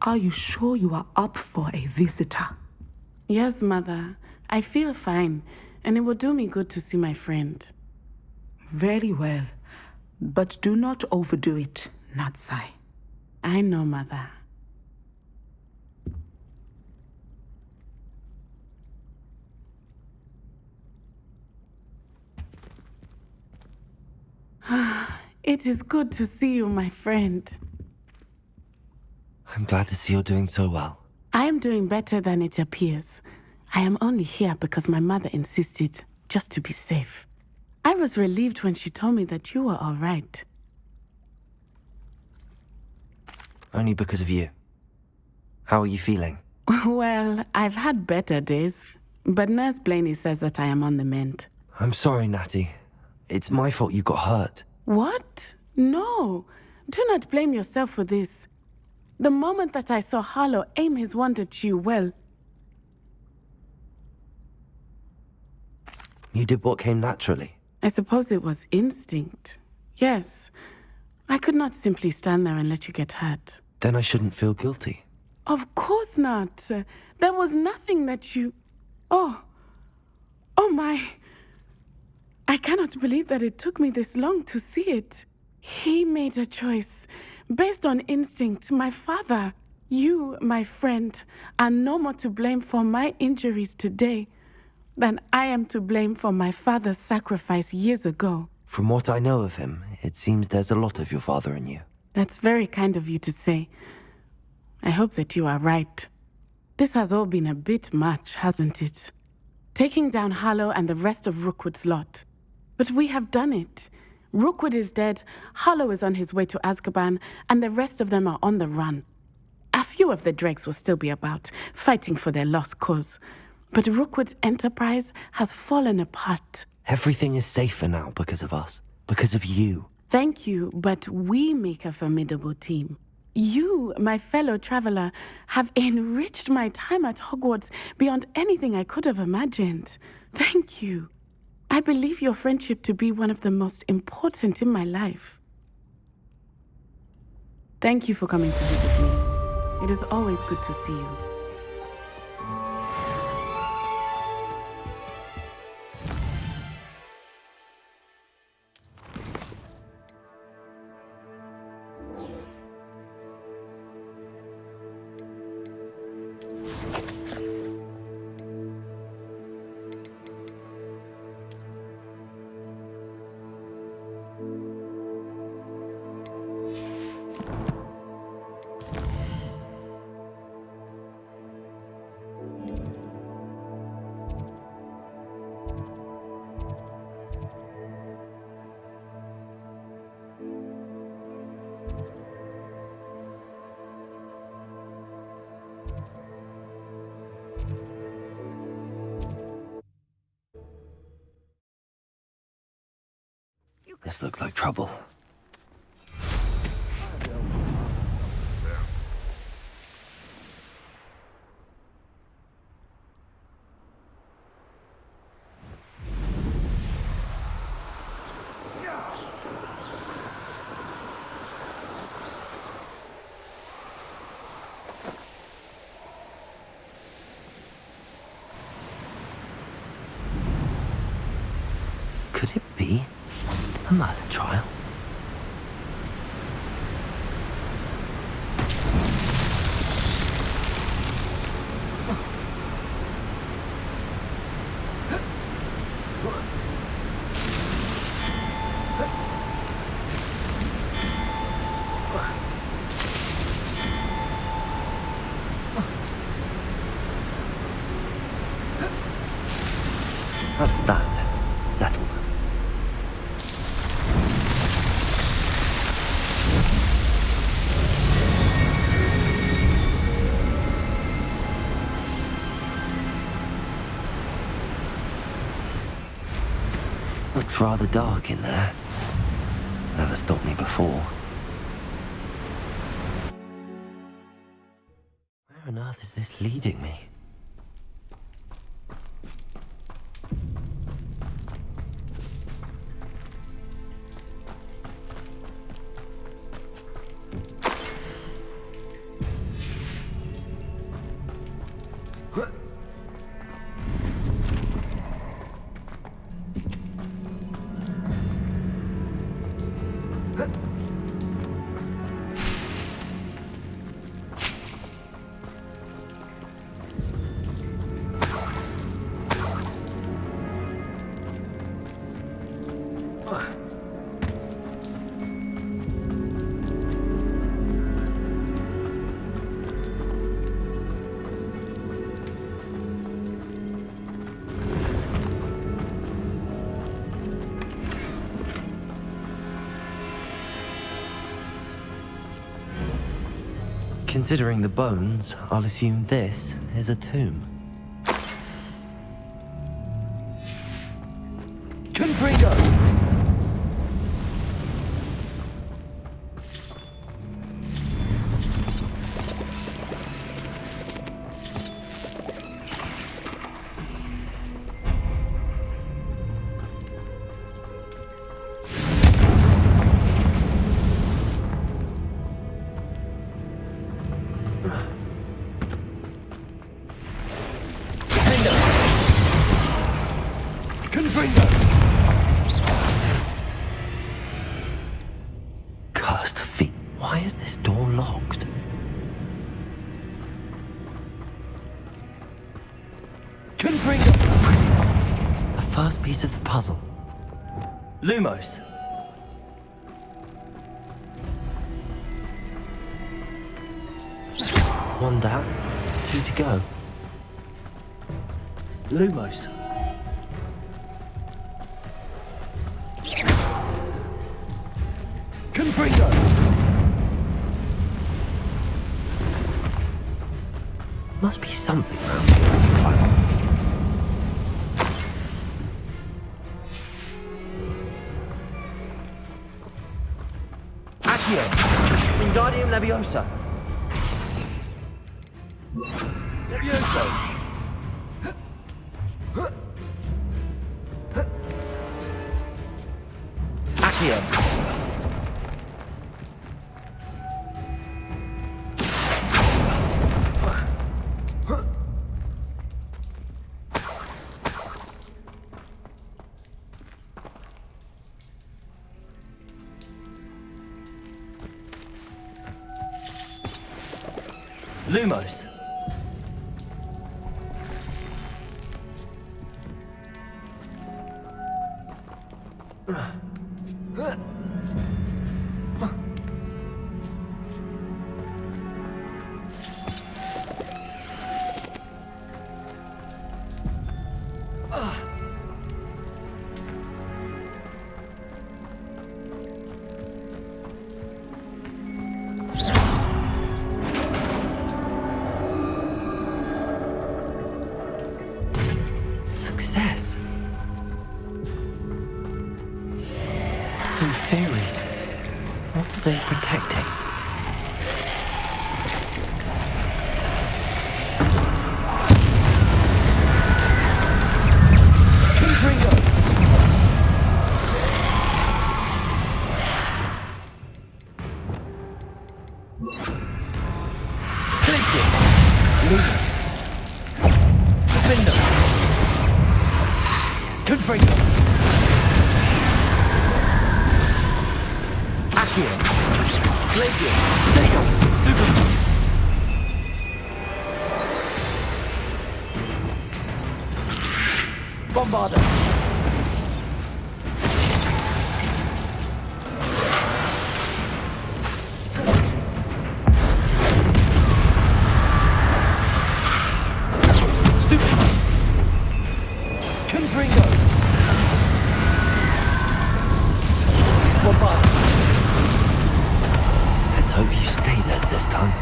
Are you sure you are up for a visitor? Yes, Mother. I feel fine, and it will do me good to see my friend. Very well. But do not overdo it, Natsai. I know, Mother. It is good to see you, my friend. I'm glad to see you're doing so well. I am doing better than it appears. I am only here because my mother insisted, just to be safe. I was relieved when she told me that you were all right. Only because of you. How are you feeling? Well, I've had better days, but Nurse Blaney says that I am on the mend. I'm sorry, Natty. It's my fault you got hurt. What? No. Do not blame yourself for this. The moment that I saw Harlow aim his wand at you, well... You did what came naturally. I suppose it was instinct. Yes. I could not simply stand there and let you get hurt. Then I shouldn't feel guilty. Of course not. There was nothing that you... Oh my... I cannot believe that it took me this long to see it. He made a choice. Based on instinct, my father, you, my friend, are no more to blame for my injuries today than I am to blame for my father's sacrifice years ago. From what I know of him, it seems there's a lot of your father in you. That's very kind of you to say. I hope that you are right. This has all been a bit much, hasn't it? Taking down Harlow and the rest of Rookwood's lot. But we have done it. Rookwood is dead, Harlow is on his way to Azkaban, and the rest of them are on the run. A few of the dregs will still be about, fighting for their lost cause. But Rookwood's enterprise has fallen apart. Everything is safer now because of us. Because of you. Thank you, but we make a formidable team. You, my fellow traveler, have enriched my time at Hogwarts beyond anything I could have imagined. Thank you. I believe your friendship to be one of the most important in my life. Thank you for coming to visit me. It is always good to see you. This looks like trouble. Could it be a murder trial? That's that. Settled. Looks rather dark in there. Never stopped me before. Where on earth is this leading me? Considering the bones, I'll assume this is a tomb. Confringo! Cursed feet. Why is this door locked? Confringo! The first piece of the puzzle. Lumos. One down, 2 to go. Lumos. Confringo! Must be something around here I can climb on. Accio! Wingardium Leviosa! Levioso! Accio! Lumos. Success. In theory, what are they protecting? Confringo! Glacius! Lumos! Defender! Confringo! Accio! Glacius! Dago! Stupid! Bombarder! Stupid! Confringo! Bombarder! Let's hope you stay dead this time.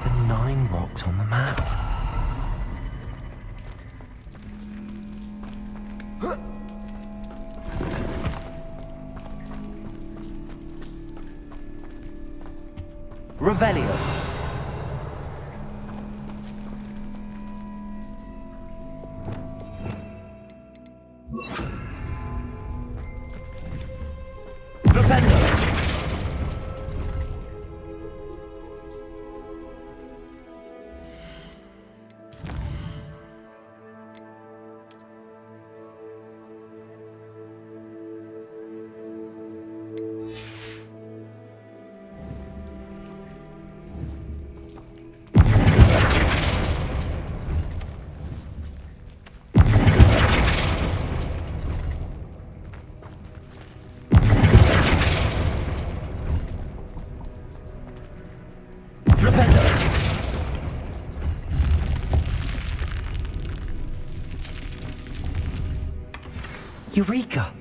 The 9 rocks on the map. Revelio. Flipendo. Eureka!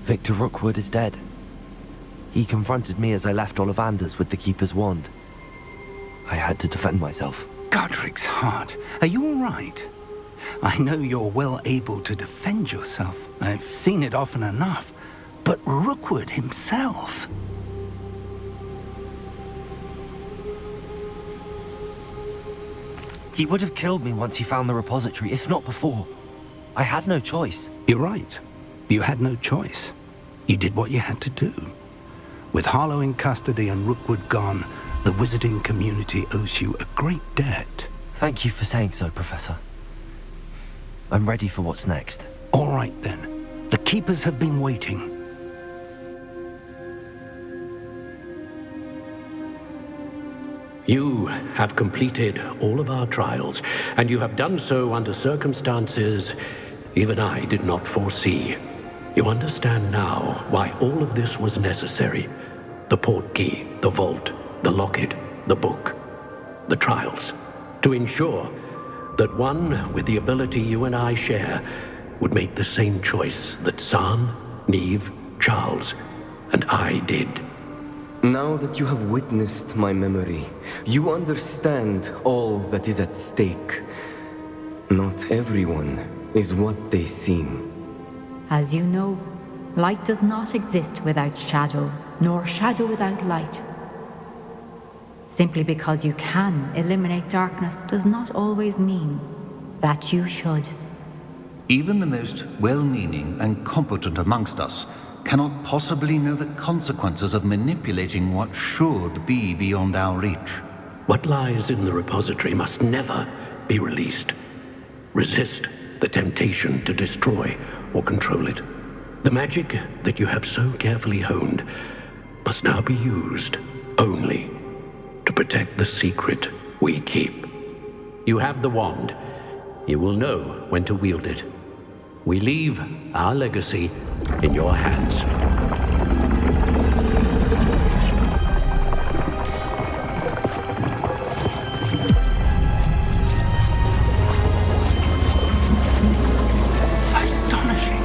Victor Rookwood is dead. He confronted me as I left Ollivander's with the Keeper's wand. I had to defend myself. Godric's heart. Are you all right? I know you're well able to defend yourself. I've seen it often enough. But Rookwood himself... He would have killed me once he found the repository, if not before. I had no choice. You're right. You had no choice. You did what you had to do. With Harlow in custody and Rookwood gone, the wizarding community owes you a great debt. Thank you for saying so, Professor. I'm ready for what's next. All right, then. The Keepers have been waiting. You have completed all of our trials, and you have done so under circumstances even I did not foresee. You understand now why all of this was necessary. The portkey, the vault, the locket, the book, the trials. To ensure that one with the ability you and I share would make the same choice that San, Neve, Charles, and I did. Now that you have witnessed my memory, you understand all that is at stake. Not everyone is what they seem. As you know, light does not exist without shadow, nor shadow without light. Simply because you can eliminate darkness does not always mean that you should. Even the most well-meaning and competent amongst us cannot possibly know the consequences of manipulating what should be beyond our reach. What lies in the repository must never be released. Resist the temptation to destroy or control it. The magic that you have so carefully honed must now be used only to protect the secret we keep. You have the wand. You will know when to wield it. We leave our legacy in your hands. Astonishing.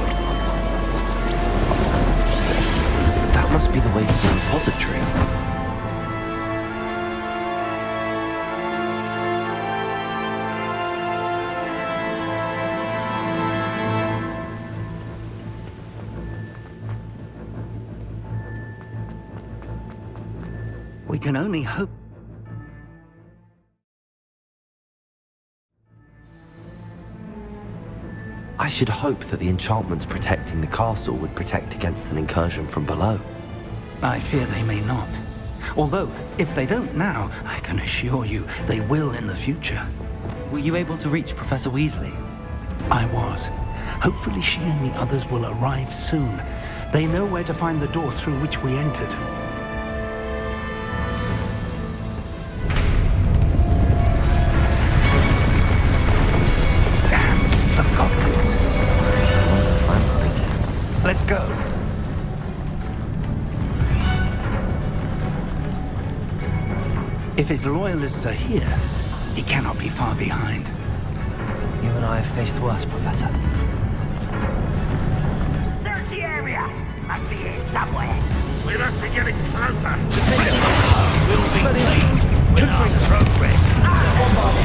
That must be the way to the repository. We can only hope. I should hope that the enchantments protecting the castle would protect against an incursion from below. I fear they may not. Although, if they don't now, I can assure you they will in the future. Were you able to reach Professor Weasley? I was. Hopefully she and the others will arrive soon. They know where to find the door through which we entered. Let's go. If his loyalists are here, he cannot be far behind. You and I have faced worse, Professor. Search the area! Must be here somewhere. We must be getting closer. We'll be pleased with our progress.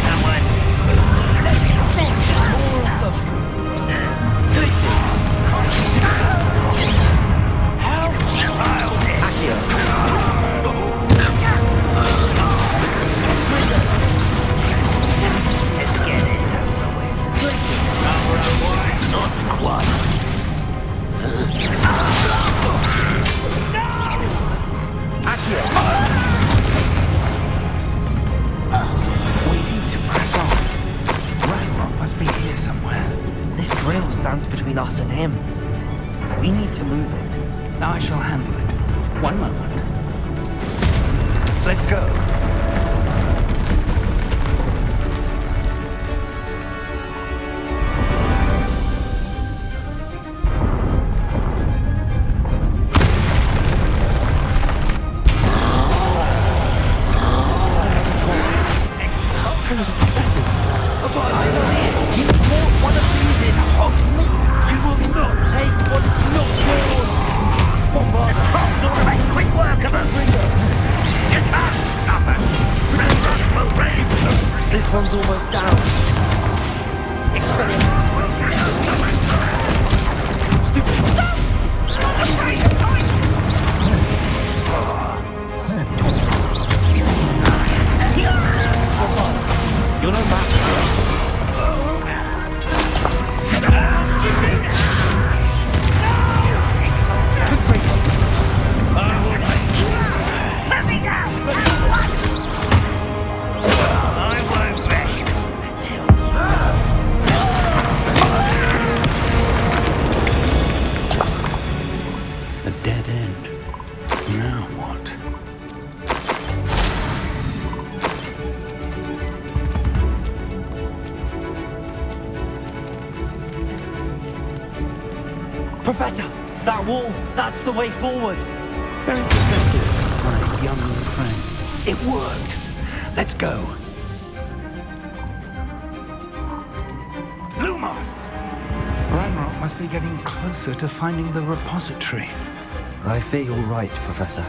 between us and him. We need to move it. I shall handle it. One moment. Let's go. This one's almost down. Experiment. Stupid. You're no match for us. A dead end. Now what? Professor, that wall, that's the way forward. Very perceptive, my young friend. It worked. Let's go. Lumos! Ranrock must be getting closer to finding the repository. I fear you're right, Professor.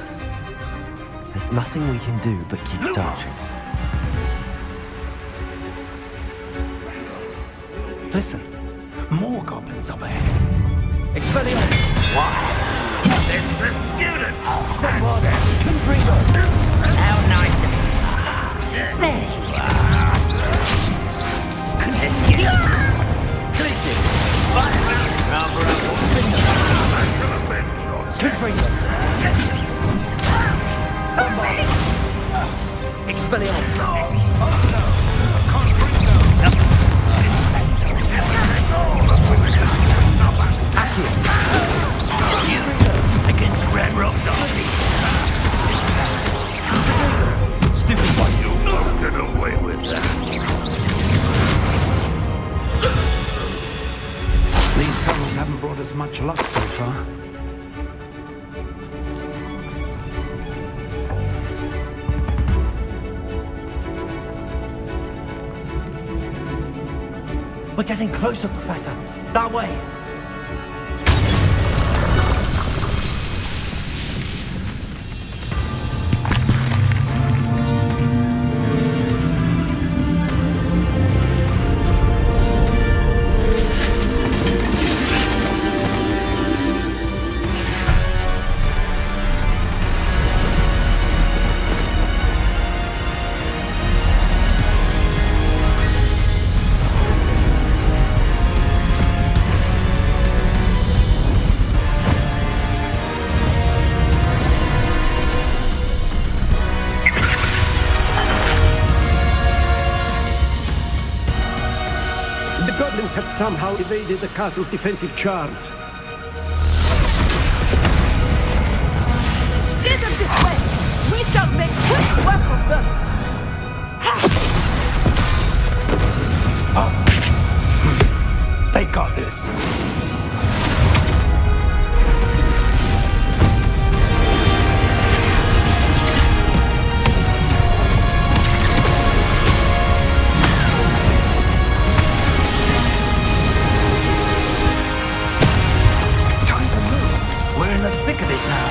There's nothing we can do but keep searching. Listen, more goblins up ahead. Expelliarmus! It's the student! Confringo! How nice of you. There you are. Let's get Glacis! Confringo. Confringo! Expelliarmus! Against Ranrock's army. Stupid one! You'll not get away with that. These tunnels haven't brought us much luck so far. We're getting closer, Professor. That way. The goblins have somehow evaded the castle's defensive charms. Steer them this way! We shall make quick work of them! They got this. We're in the thick of it now.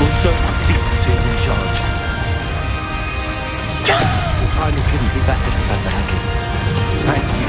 We'll show us beasts who's in charge. Timing couldn't be better, Professor Hackett. Thank you.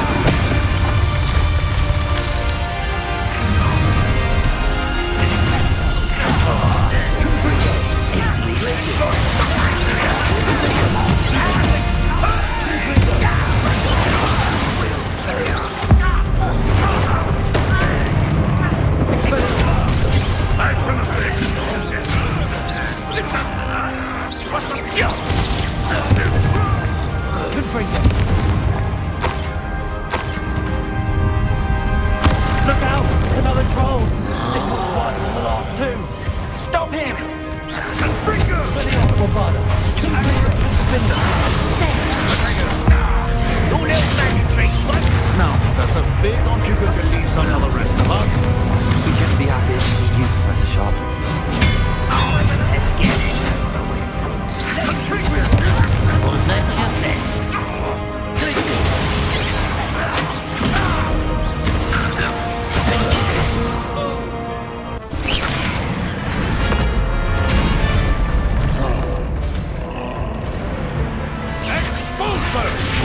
Look out! first!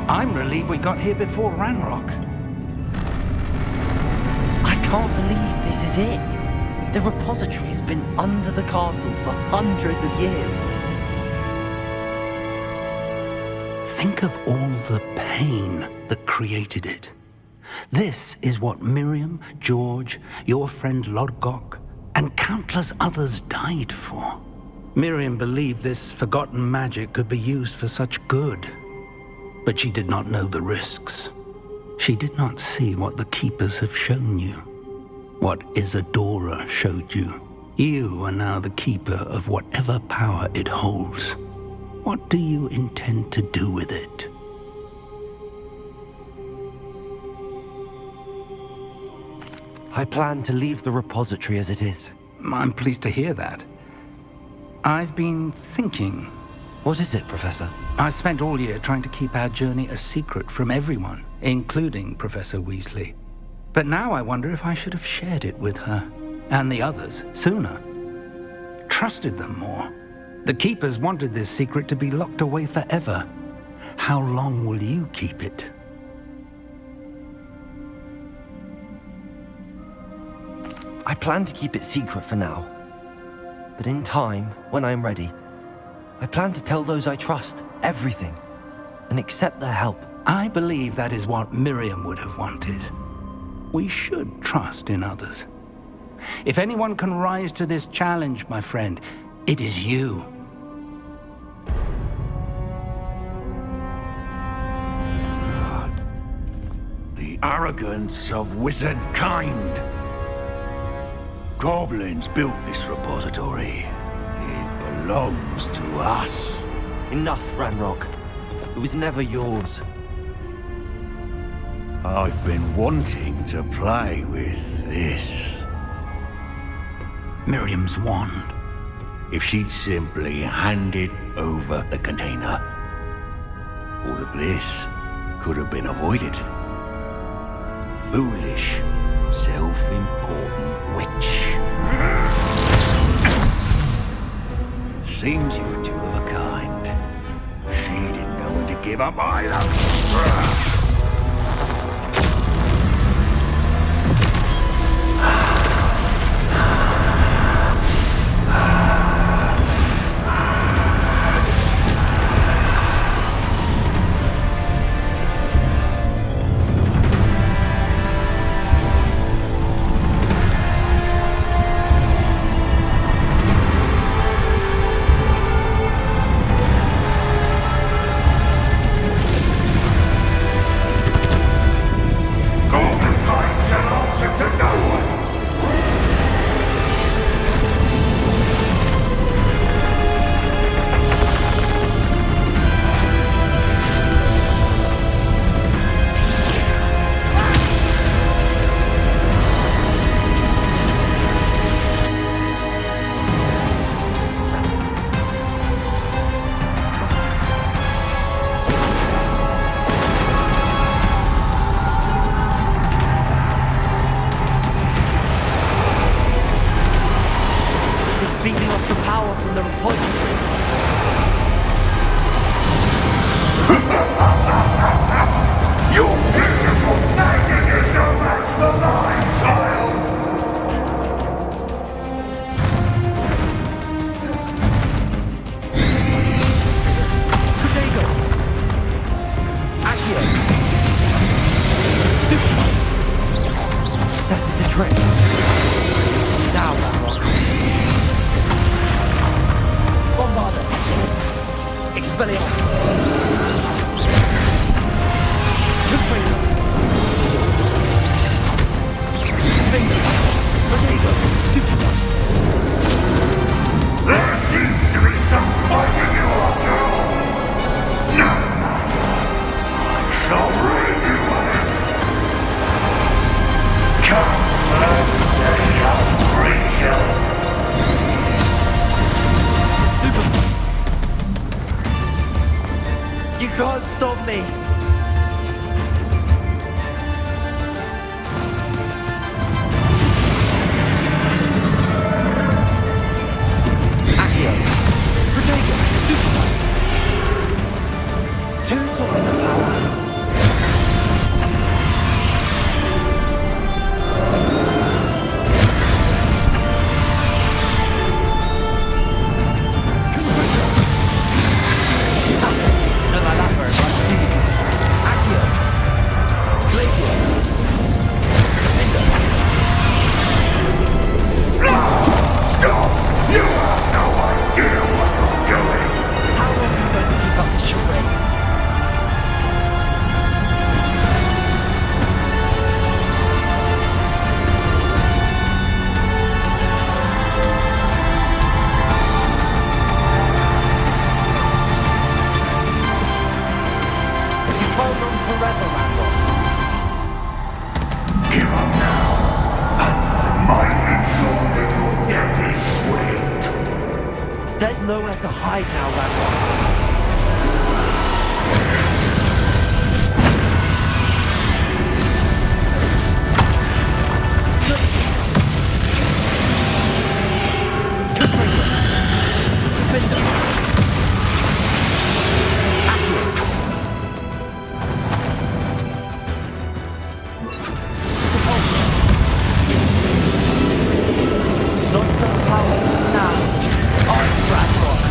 I'm relieved we got here before Ranrock. I can't believe this is it. The repository has been under the castle for hundreds of years. Think of all the pain that created it. This is what Miriam, George, your friend Lodgok, and countless others died for. Miriam believed this forgotten magic could be used for such good. But she did not know the risks. She did not see what the Keepers have shown you. What Isadora showed you. You are now the Keeper of whatever power it holds. What do you intend to do with it? I plan to leave the repository as it is. I'm pleased to hear that. I've been thinking. What is it, Professor? I spent all year trying to keep our journey a secret from everyone, including Professor Weasley. But now I wonder if I should have shared it with her, and the others, sooner. Trusted them more. The Keepers wanted this secret to be locked away forever. How long will you keep it? I plan to keep it secret for now. But in time, when I'm ready, I plan to tell those I trust everything and accept their help. I believe that is what Miriam would have wanted. We should trust in others. If anyone can rise to this challenge, my friend, it is you. The arrogance of wizard kind. Goblins built this repository. It belongs to us. Enough, Ranrock. It was never yours. I've been wanting to play with this. Miriam's wand. If she'd simply handed over the container, all of this could have been avoided. Foolish, self-important witch. Seems you were two of a kind. She didn't know when to give up either. You can't stop me! Accio! Protego! Stupefy! Two sources of power. There's nowhere to hide now, Randolph. Not so powerful now. I'm Randolph.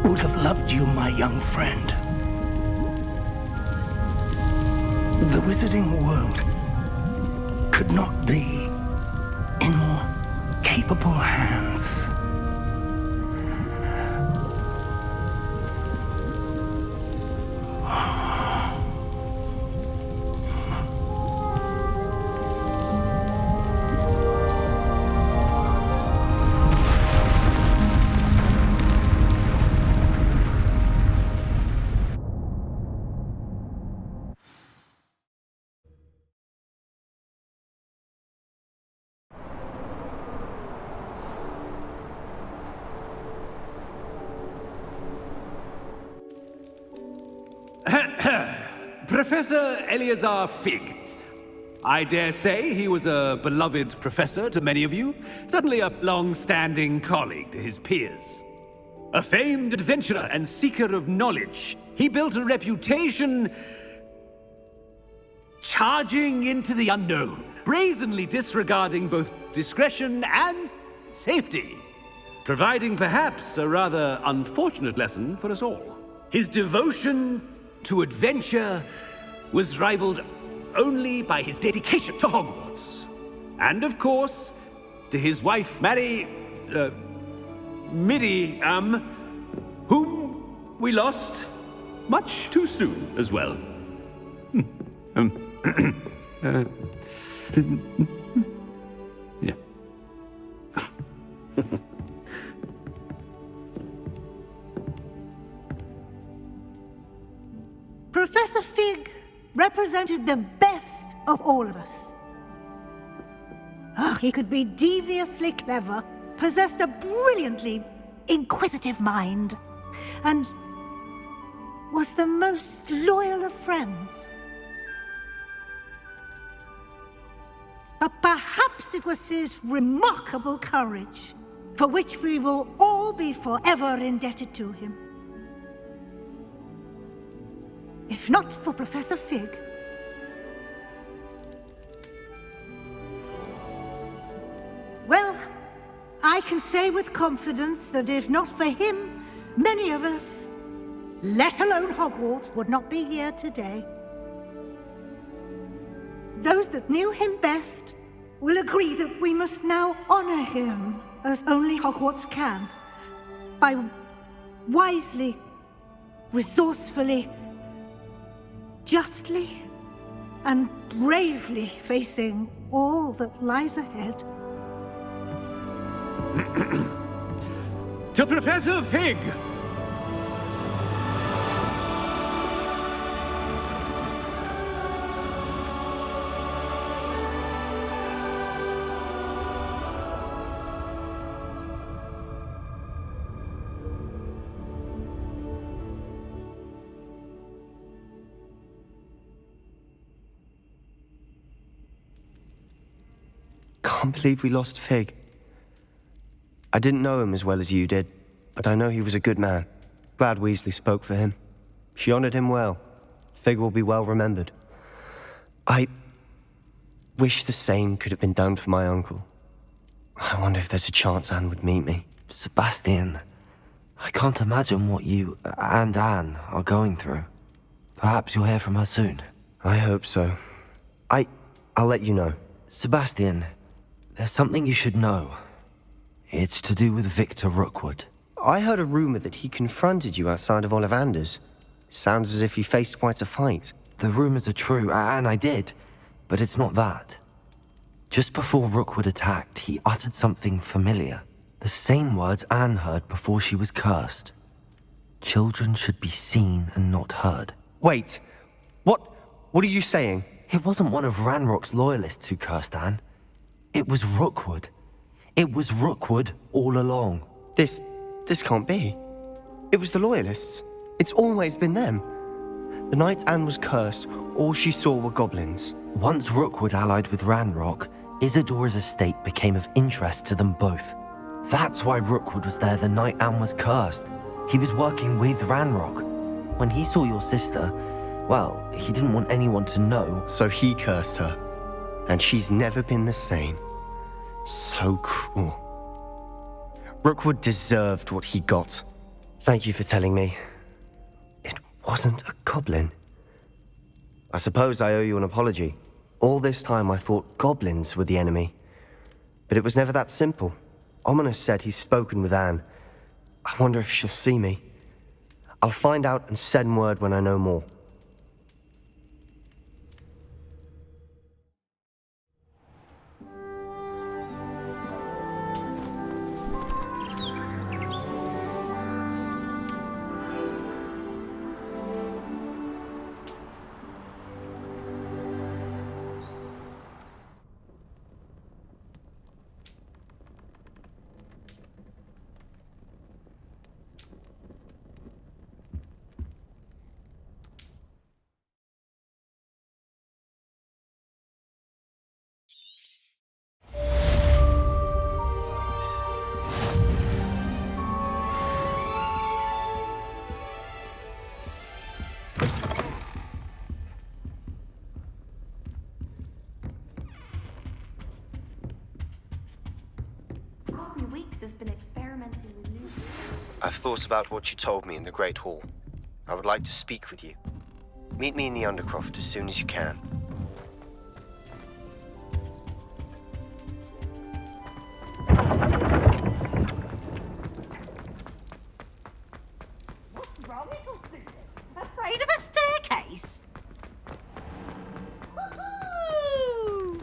would have loved you, my young friend. The wizarding world could not be in more capable hands. Professor Eleazar Fig. I dare say he was a beloved professor to many of you, certainly a long-standing colleague to his peers. A famed adventurer and seeker of knowledge, he built a reputation charging into the unknown, brazenly disregarding both discretion and safety, providing perhaps a rather unfortunate lesson for us all. His devotion to adventure was rivaled only by his dedication to Hogwarts. And of course, to his wife, Midi, whom we lost much too soon as well. Yeah. Professor Fig represented the best of all of us. He could be deviously clever, possessed a brilliantly inquisitive mind, and was the most loyal of friends. But perhaps it was his remarkable courage, for which we will all be forever indebted to him. If not for Professor Fig, well, I can say with confidence that if not for him, many of us, let alone Hogwarts, would not be here today. Those that knew him best will agree that we must now honor him as only Hogwarts can, by wisely, resourcefully, justly, and bravely facing all that lies ahead. To Professor Fig! Can't believe we lost Fig. I didn't know him as well as you did, but I know he was a good man. Glad Weasley spoke for him. She honored him well. Fig will be well remembered. I wish the same could have been done for my uncle. I wonder if there's a chance Anne would meet me. Sebastian, I can't imagine what you and Anne are going through. Perhaps you'll hear from her soon. I hope so. I'll let you know. Sebastian, there's something you should know. It's to do with Victor Rookwood. I heard a rumor that he confronted you outside of Ollivander's. Sounds as if he faced quite a fight. The rumors are true, and I did, but it's not that. Just before Rookwood attacked, he uttered something familiar. The same words Anne heard before she was cursed. Children should be seen and not heard. Wait, what are you saying? It wasn't one of Ranrock's loyalists who cursed Anne. It was Rookwood. It was Rookwood all along. This can't be. It was the Loyalists. It's always been them. The night Anne was cursed, all she saw were goblins. Once Rookwood allied with Ranrock, Isadora's estate became of interest to them both. That's why Rookwood was there the night Anne was cursed. He was working with Ranrock. When he saw your sister, well, he didn't want anyone to know. So he cursed her. And she's never been the same. So cruel. Rookwood deserved what he got. Thank you for telling me. It wasn't a goblin. I suppose I owe you an apology. All this time I thought goblins were the enemy. But it was never that simple. Ominous said he's spoken with Anne. I wonder if she'll see me. I'll find out and send word when I know more. Weeks has been experimenting with new... I've thought about what you told me in the Great Hall. I would like to speak with you. Meet me in the Undercroft as soon as you can. What's wrong with us, Susan? Afraid of a staircase? Woohoo!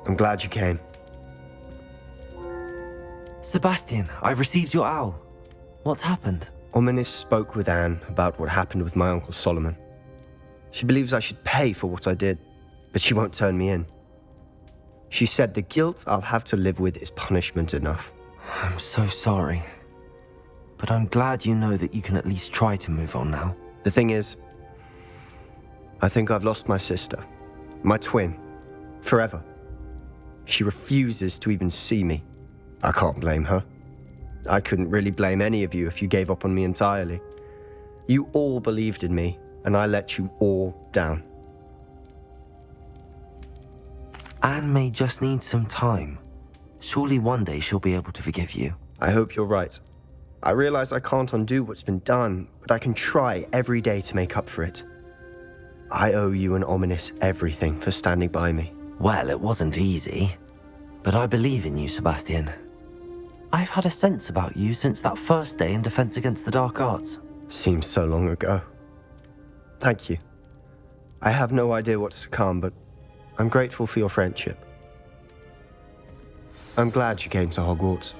I'm glad you came. Sebastian, I've received your owl. What's happened? Ominous spoke with Anne about what happened with my Uncle Solomon. She believes I should pay for what I did, but she won't turn me in. She said the guilt I'll have to live with is punishment enough. I'm so sorry. But I'm glad you know that you can at least try to move on now. The thing is, I think I've lost my sister, my twin, forever. She refuses to even see me. I can't blame her. I couldn't really blame any of you if you gave up on me entirely. You all believed in me, and I let you all down. Anne may just need some time. Surely one day she'll be able to forgive you. I hope you're right. I realize I can't undo what's been done, but I can try every day to make up for it. I owe you and Ominous everything for standing by me. Well, it wasn't easy, but I believe in you, Sebastian. I've had a sense about you since that first day in Defense Against the Dark Arts. Seems so long ago. Thank you. I have no idea what's to come, but I'm grateful for your friendship. I'm glad you came to Hogwarts.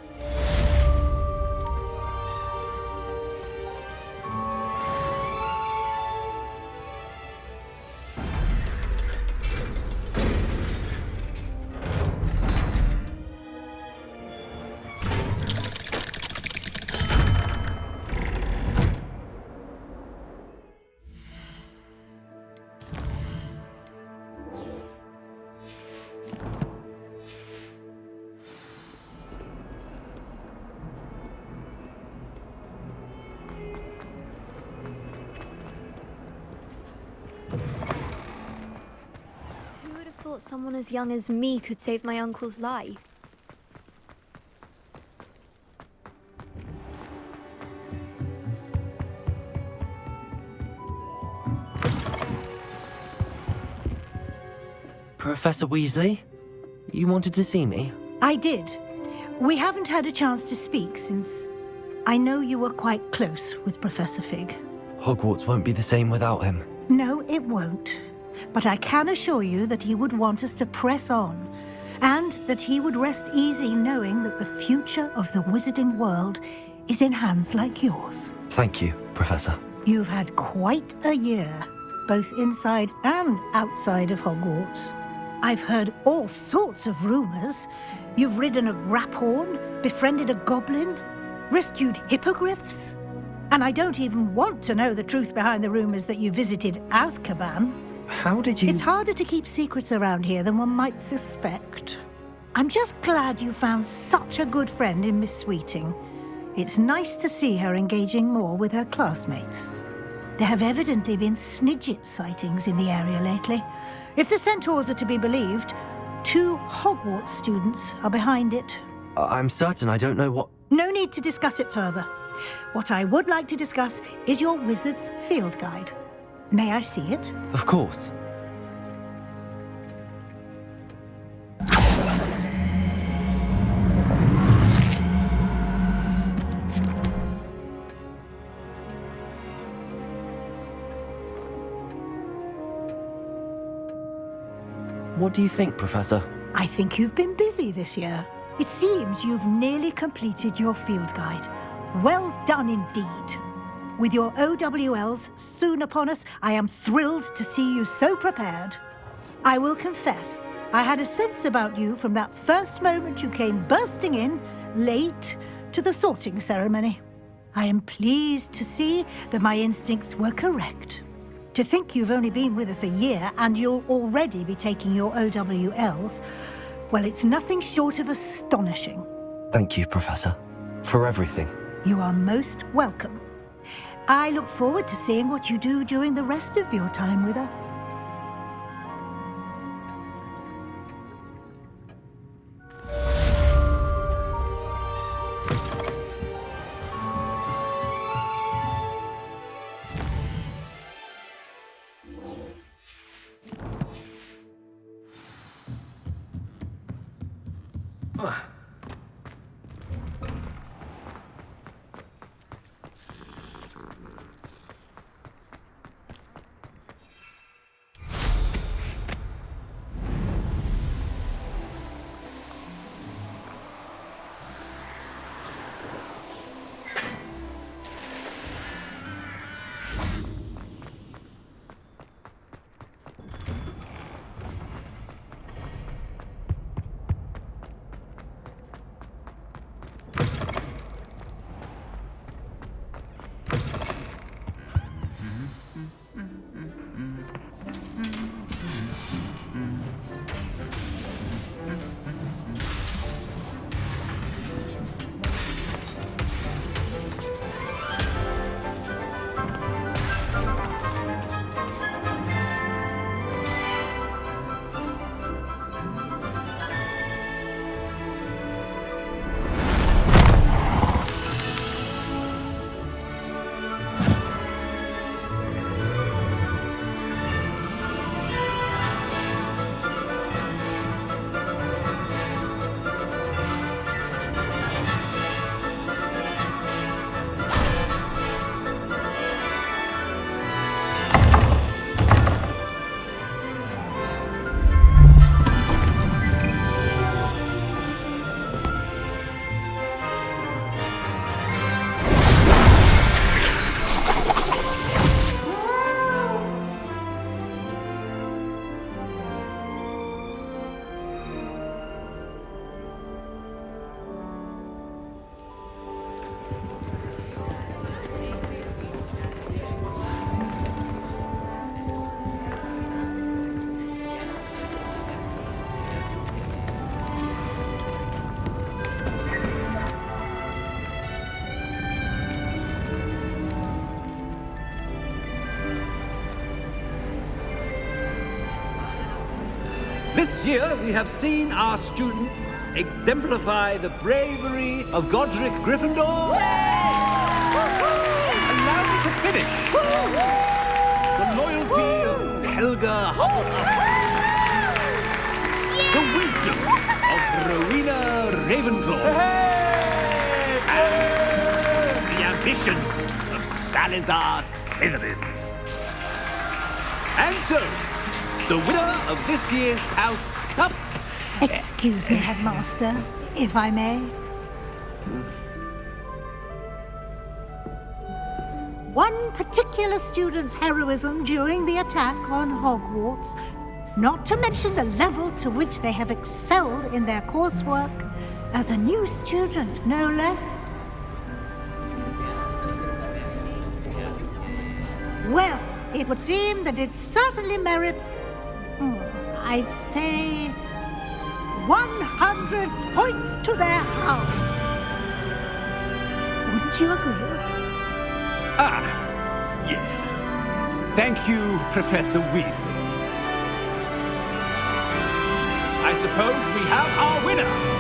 someone as young as me could save my uncle's life. Professor Weasley? You wanted to see me? I did. We haven't had a chance to speak since I know you were quite close with Professor Fig. Hogwarts won't be the same without him. No, it won't. But I can assure you that he would want us to press on, and that he would rest easy knowing that the future of the wizarding world is in hands like yours. Thank you, Professor. You've had quite a year, both inside and outside of Hogwarts. I've heard all sorts of rumors. You've ridden a graphorn, befriended a goblin, rescued hippogriffs. And I don't even want to know the truth behind the rumors that you visited Azkaban. How did you... It's harder to keep secrets around here than one might suspect. I'm just glad you found such a good friend in Miss Sweeting. It's nice to see her engaging more with her classmates. There have evidently been Snidget sightings in the area lately. If the centaurs are to be believed, 2 Hogwarts students are behind it. I'm certain I don't know what... No need to discuss it further. What I would like to discuss is your wizard's field guide. May I see it? Of course. What do you think, Professor? I think you've been busy this year. It seems you've nearly completed your field guide. Well done indeed. With your OWLs soon upon us, I am thrilled to see you so prepared. I will confess, I had a sense about you from that first moment you came bursting in, late, to the sorting ceremony. I am pleased to see that my instincts were correct. To think you've only been with us a year and you'll already be taking your OWLs, well, it's nothing short of astonishing. Thank you, Professor, for everything. You are most welcome. I look forward to seeing what you do during the rest of your time with us. This year, we have seen our students exemplify the bravery of Godric Gryffindor. Allow me to finish. The loyalty of Helga Hufflepuff. The wisdom of Rowena Ravenclaw. And the ambition of Salazar Slytherin. And so, the winner of this year's House Cup... Excuse me, Headmaster, if I may. One particular student's heroism during the attack on Hogwarts, not to mention the level to which they have excelled in their coursework, as a new student, no less. Well, it would seem that it certainly merits, I'd say, 100 points to their house. Wouldn't you agree? Ah, yes. Thank you, Professor Weasley. I suppose we have our winner.